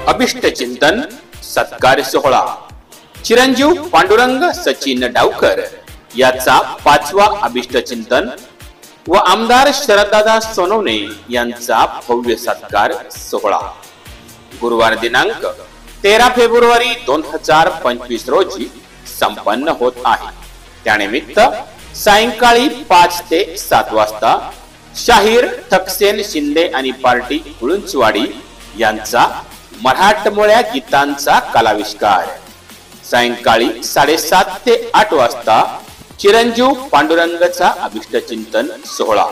अभिष्ट चिंतन सत्कार सोहळा चिरंजीव पांडुरंग सचिन डावकर याचा 5वा अभिष्ट चिंतन व आमदार शरददादा सोनवणे यांचा भव्य सत्कार सोहळा गुरुवार दिनांक 13 फेब्रुवारी 2025 रोजी संपन्न होत आहे। त्यानिमित्त सायंकाळी 5 ते 7 वाजता शाहीर ठकसेन शिंदे आणि पार्टी कुळुंचवाडी यांचा मराठमोळ्या गीतांचा कलाविष्कार, सायंकाळी 7:30 ते 8 वाजता चिरंजीव पांडुरंगचा अभिष्ट चिंतन सोहळा,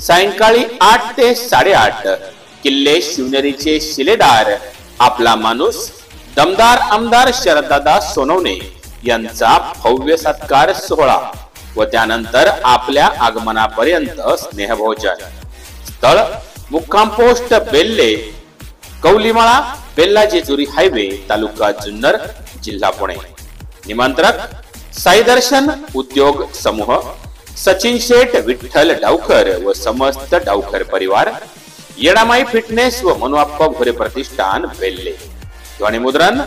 सायंकाळी 8 ते 8:30 किल्ले शिवनेरीचे शिलेदार आपला माणूस दमदार आमदार शरददादा सोनवणे यांचा भव्य सत्कार सोहळा व त्यानंतर आपल्या आगमनापर्यंत स्नेहभोजन। स्थळ मुक्काम पोस्ट बेल्ले, कौलीमाळा, बेल्ला जेजुरी हायवे, तालुका जुन्नर, जिल्हा पुणे। निमंत्रक साई दर्शन उद्योग समूह, सचिन शेठ विठ्ठल डावकर व समस्त डावकर परिवार, येडामाई फिटनेस व मनुआप्पा भोरे प्रतिष्ठान बेल्ले। ध्वनी मुद्रण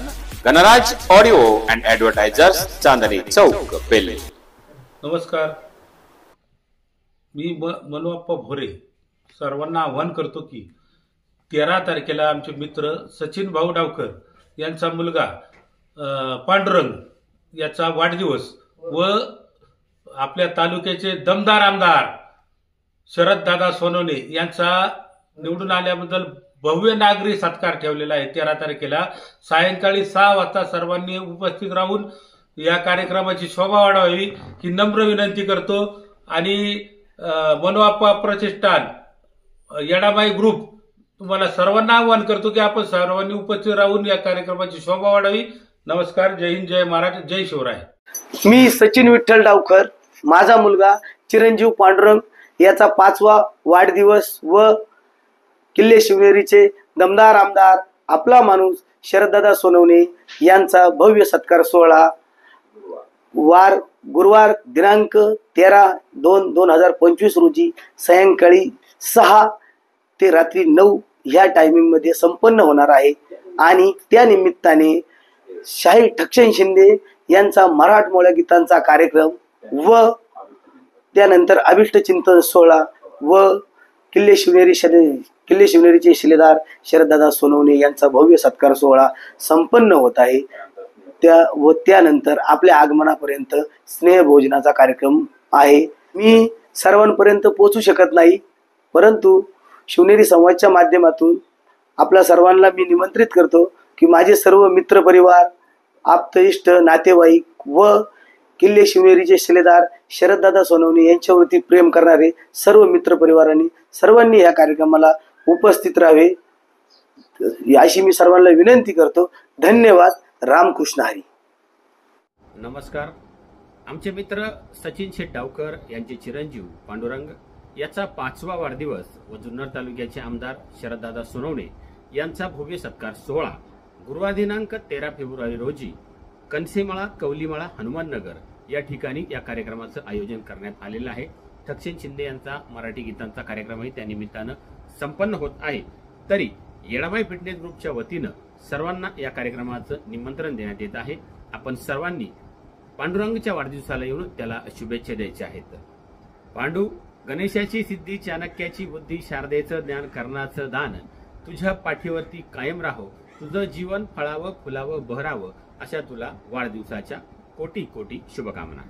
गणराज ऑडिओ अँड ऍडव्हर्टायझर्स, चांदणी चौक, बेल्ले। नमस्कार, मी मनुआप्पा भोरे सर्वांना आवाहन करतो की 13 तारखेला आमचे मित्र सचिन भाऊ डावकर यांचा मुलगा पांडुरंग याचा वाढदिवस व आपल्या तालुक्याचे दमदार आमदार शरददादा सोनवणे यांचा निवडून आल्याबद्दल भव्य नागरी सत्कार ठेवलेला आहे। 13 तारखेला सायंकाळी 6 वाजता सर्वांनी उपस्थित राहून या कार्यक्रमाची शोभा वाढवावी ही नम्र विनंती करतो आणि मनुआप्पा प्रतिष्ठान, येडामाई ग्रुप तुम्हाला सर्वांना आवाहन करतो की आपण सर्वांनी उपस्थित राहून या कार्यक्रमाची शोभा वाढावी। नमस्कार, जय हिंद, जय महाराष्ट्र, जय शिवराय। मी सचिन विठ्ठल डावकर, माझा मुलगा चिरंजीव पांडुरंग याचा 5वा वाढदिवस व किल्ले शिवनेरीचे दमदार आमदार आपला माणूस शरददादा सोनवणे यांचा भव्य सत्कार सोहळा गुरुवार दिनांक 13/2/2025 रोजी सायंकाळी 6 ते रात्री 9 या टायमिंग मध्ये संपन्न होणार आहे। आणि त्या निमित्ताने शाहीर ठकसेन शिंदे यांचा मराठमोळ्या गीतांचा कार्यक्रम व त्यानंतर अभिष्ट चिंतन सोहळा व किल्ले शिवनेरीचे शिलेदार शरददादा सोनवणे यांचा भव्य सत्कार सोहळा संपन्न होत आहे। त्यानंतर आपल्या आगमनापर्यंत स्नेहभोजनाचा कार्यक्रम आहे। मी सर्वांपर्यंत पोहोचू शकत नाही, परंतु शिवनेरी संवादच्या माध्यमातून आपल्या सर्वांना मी निमंत्रित करतो की माझे सर्व मित्र परिवार, आप्तइष्ट, नातेवाईक व किल्ले शिवनेरीचे शिलेदार शरददादा सोनवणे यांच्यावरती प्रेम करणारे सर्व मित्र परिवारांनी सर्वांनी या कार्यक्रमाला उपस्थित राहावे अशी मी सर्वांना विनंती करतो। धन्यवाद। रामकृष्ण हरी। नमस्कार, आमचे मित्र सचिन शेठ डावकर यांचे चिरंजीव पांडुरंग याचा 5वा वाढदिवस व जुन्नर तालुक्याचे आमदार शरददादा सोनवणे यांचा भव्य सत्कार सोहळा गुरुवार दिनांक 13 फेब्रुवारी रोजी कनसेमाळा, कौलीमाळा, हनुमाननगर या ठिकाणी या कार्यक्रमाचं आयोजन करण्यात आलेलं आहे। ठकसेन शिंदे यांचा मराठी गीतांचा कार्यक्रमही त्या निमित्तानं संपन्न होत आहे। तरी येडामाई फिटनेस ग्रुपच्या वतीनं सर्वांना या कार्यक्रमाचं निमंत्रण देण्यात येत आहे। आपण सर्वांनी पांडुरंगच्या वाढदिवसाला येऊन त्याला शुभेच्छा द्यायच्या आहेत। पांडू, गणेशाची सिद्धी, चाणक्याची बुद्धी, शारदेचं ज्ञान, कर्णाचं दान, तुझ्या पाठीवरती कायम राहो, तुझं जीवन फळावं, फुलावं, बहरावं, अशा तुला वाढदिवसाच्या कोटी कोटी शुभकामना।